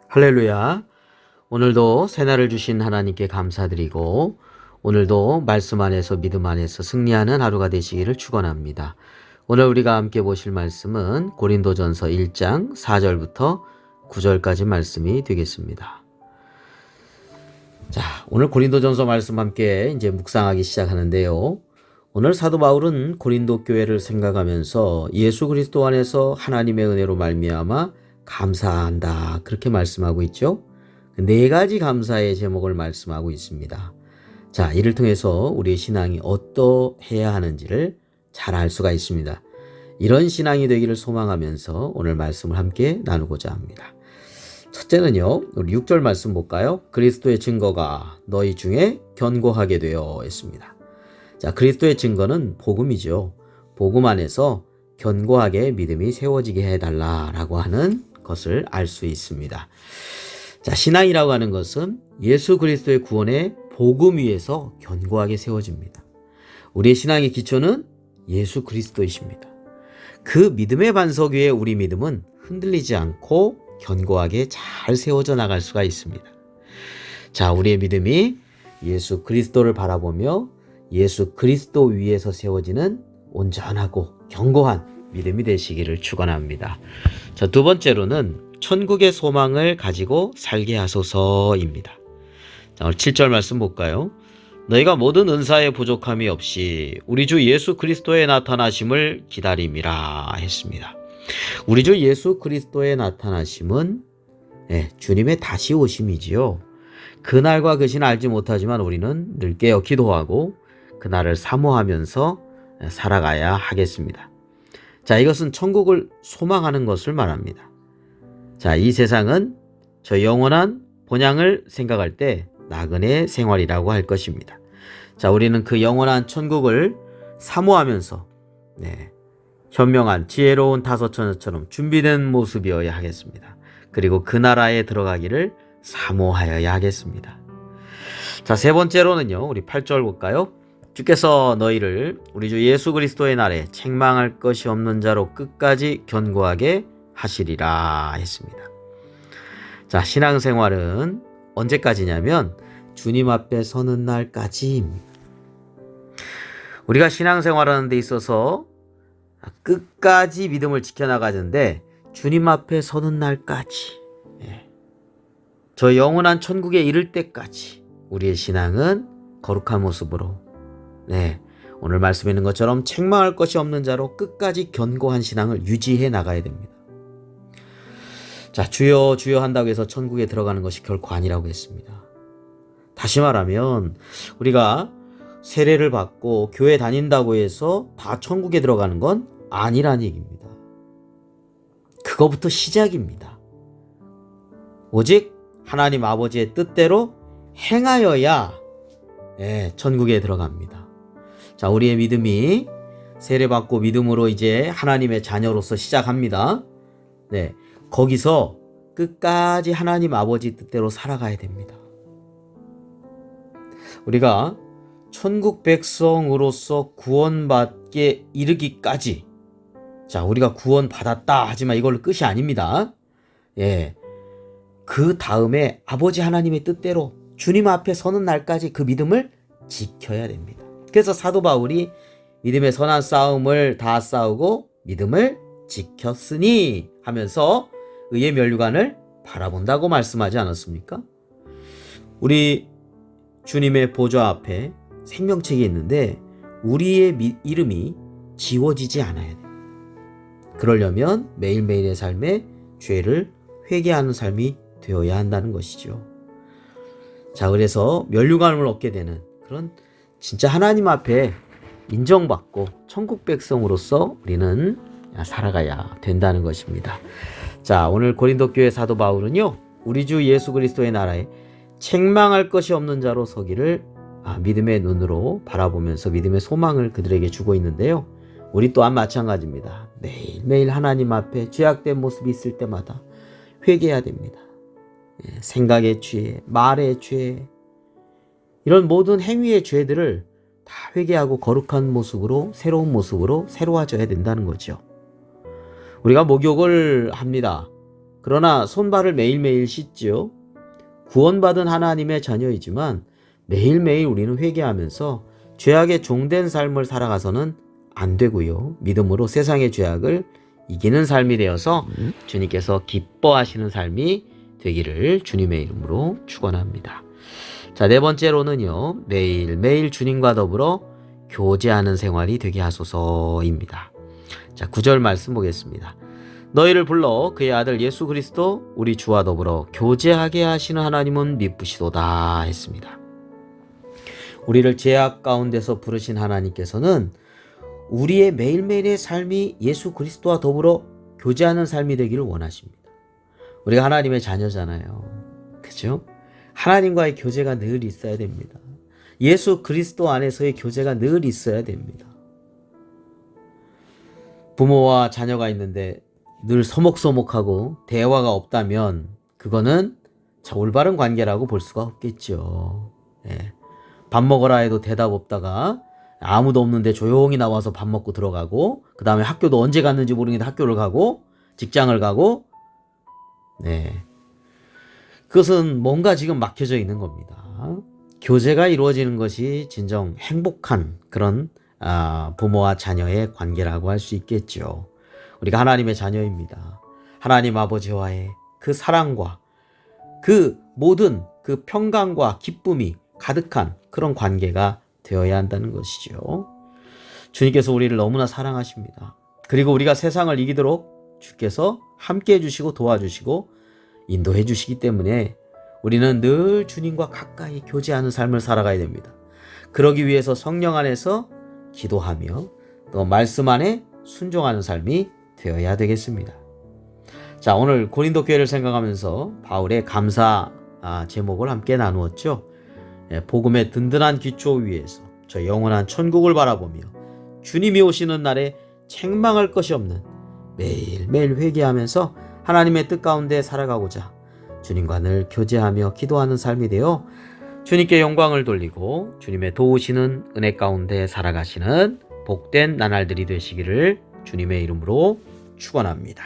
할렐루야. 오늘도 새날을 주신 하나님께 감사드리고 오늘도 말씀 안에서 믿음 안에서 승리하는 하루가 되시기를 축원합니다. 오늘 우리가 함께 보실 말씀은 고린도전서 1장 4절부터 9절까지 말씀이 되겠습니다. 자, 오늘 고린도전서 말씀 함께 이제 묵상하기 시작하는데요. 오늘 사도 바울은 고린도 교회를 생각하면서 예수 그리스도 안에서 하나님의 은혜로 말미암아 감사한다 그렇게 말씀하고 있죠. 네 가지 감사의 제목을 말씀하고 있습니다. 자, 이를 통해서 우리의 신앙이 어떠해야 하는지를 잘 알 수가 있습니다. 이런 신앙이 되기를 소망하면서 오늘 말씀을 함께 나누고자 합니다. 첫째는요, 우리 6절 말씀 볼까요? 그리스도의 증거가 너희 중에 견고하게 되어 있습니다. 자, 그리스도의 증거는 복음이죠. 복음 안에서 견고하게 믿음이 세워지게 해달라라고 하는 것을 알 수 있습니다. 자, 신앙이라고 하는 것은 예수 그리스도의 구원의 복음 위에서 견고하게 세워집니다. 우리의 신앙의 기초는 예수 그리스도이십니다. 그 믿음의 반석 위에 우리 믿음은 흔들리지 않고 견고하게 잘 세워져 나갈 수가 있습니다. 자, 우리의 믿음이 예수 그리스도를 바라보며 예수 그리스도 위에서 세워지는 온전하고 견고한 믿음이 되시기를 축원합니다. 자, 두 번째로는 천국의 소망을 가지고 살게 하소서입니다. 자, 오늘 7절 말씀 볼까요? 너희가 모든 은사의 부족함이 없이 우리 주 예수 그리스도의 나타나심을 기다림이라 했습니다. 우리 주 예수 그리스도의 나타나심은 주님의 다시 오심이지요. 그날과 그 시는 알지 못하지만 우리는 늘 깨어 기도하고 그날을 사모하면서 살아가야 하겠습니다. 자, 이것은 천국을 소망하는 것을 말합니다. 자, 이 세상은 저 영원한 본향을 생각할 때 나그네 생활이라고 할 것입니다. 자, 우리는 그 영원한 천국을 사모하면서 현명한 지혜로운 다섯처녀처럼 준비된 모습이어야 하겠습니다. 그리고 그 나라에 들어가기를 사모하여야 하겠습니다. 자, 세 번째로는요, 우리 8절 볼까요? 주께서 너희를 우리 주 예수 그리스도의 날에 책망할 것이 없는 자로 끝까지 견고하게 하시리라 했습니다. 자, 신앙생활은 언제까지냐면 주님 앞에 서는 날까지입니다. 우리가 신앙생활하는 데 있어서 끝까지 믿음을 지켜나가는데 주님 앞에 서는 날까지, 저 영원한 천국에 이를 때까지 우리의 신앙은 거룩한 모습으로 오늘 말씀에 있는 것처럼 책망할 것이 없는 자로 끝까지 견고한 신앙을 유지해 나가야 됩니다. 자, 주여 주여 한다고 해서 천국에 들어가는 것이 결코 아니라고 했습니다. 다시 말하면 우리가 세례를 받고 교회 다닌다고 해서 다 천국에 들어가는 건 아니란 얘기입니다. 그거부터 시작입니다. 오직 하나님 아버지의 뜻대로 행하여야 천국에 들어갑니다. 자, 우리의 믿음이 세례받고 믿음으로 이제 하나님의 자녀로서 시작합니다. 거기서 끝까지 하나님 아버지 뜻대로 살아가야 됩니다. 우리가 천국 백성으로서 구원받게 이르기까지, 자, 우리가 구원받았다 하지만 이걸로 끝이 아닙니다. 그 다음에 아버지 하나님의 뜻대로 주님 앞에 서는 날까지 그 믿음을 지켜야 됩니다. 그래서 사도 바울이 믿음의 선한 싸움을 다 싸우고 믿음을 지켰으니 하면서 의의 면류관을 바라본다고 말씀하지 않았습니까? 우리 주님의 보좌 앞에 생명책이 있는데 우리의 이름이 지워지지 않아야 돼요. 그러려면 매일매일의 삶에 죄를 회개하는 삶이 되어야 한다는 것이죠. 자, 그래서 면류관을 얻게 되는 그런 진짜 하나님 앞에 인정받고 천국 백성으로서 우리는 살아가야 된다는 것입니다. 자, 오늘 고린도 교회 사도 바울은요, 우리 주 예수 그리스도의 나라에 책망할 것이 없는 자로 서기를 믿음의 눈으로 바라보면서 믿음의 소망을 그들에게 주고 있는데요. 우리 또한 마찬가지입니다. 매일매일 하나님 앞에 죄악된 모습이 있을 때마다 회개해야 됩니다. 생각의 죄, 말의 죄, 이런 모든 행위의 죄들을 다 회개하고 거룩한 모습으로, 새로운 모습으로 새로워져야 된다는 거죠. 우리가 목욕을 합니다. 그러나 손발을 매일매일 씻지요. 구원받은 하나님의 자녀이지만 매일매일 우리는 회개하면서 죄악의 종된 삶을 살아가서는 안 되고요. 믿음으로 세상의 죄악을 이기는 삶이 되어서 주님께서 기뻐하시는 삶이 되기를 주님의 이름으로 축원합니다. 자, 네 번째로는요. 매일매일 주님과 더불어 교제하는 생활이 되게 하소서입니다. 자, 9절 말씀 보겠습니다. 너희를 불러 그의 아들 예수 그리스도 우리 주와 더불어 교제하게 하시는 하나님은 미쁘시도다 했습니다. 우리를 죄악 가운데서 부르신 하나님께서는 우리의 매일매일의 삶이 예수 그리스도와 더불어 교제하는 삶이 되기를 원하십니다. 우리가 하나님의 자녀잖아요. 그죠? 하나님과의 교제가 늘 있어야 됩니다. 예수 그리스도 안에서의 교제가 늘 있어야 됩니다. 부모와 자녀가 있는데 늘 서먹서먹하고 대화가 없다면 그거는 올바른 관계라고 볼 수가 없겠죠. 예. 밥 먹으라 해도 대답 없다가 아무도 없는데 조용히 나와서 밥 먹고 들어가고 그 다음에 학교도 언제 갔는지 모르겠는데 학교를 가고 직장을 가고 네. 그것은 뭔가 지금 막혀져 있는 겁니다. 교제가 이루어지는 것이 진정 행복한 그런 부모와 자녀의 관계라고 할 수 있겠죠. 우리가 하나님의 자녀입니다. 하나님 아버지와의 그 사랑과 그 모든 그 평강과 기쁨이 가득한 그런 관계가 되어야 한다는 것이죠. 주님께서 우리를 너무나 사랑하십니다. 그리고 우리가 세상을 이기도록 주께서 함께 해주시고 도와주시고 인도해 주시기 때문에 우리는 늘 주님과 가까이 교제하는 삶을 살아가야 됩니다. 그러기 위해서 성령 안에서 기도하며 또 말씀 안에 순종하는 삶이 되어야 되겠습니다. 자, 오늘 고린도 교회를 생각하면서 바울의 감사 제목을 함께 나누었죠. 복음의 든든한 기초 위에서 저 영원한 천국을 바라보며 주님이 오시는 날에 책망할 것이 없는 매일매일 회개하면서 하나님의 뜻 가운데 살아가고자 주님과 늘 교제하며 기도하는 삶이 되어 주님께 영광을 돌리고 주님의 도우시는 은혜 가운데 살아가시는 복된 나날들이 되시기를 주님의 이름으로 축원합니다.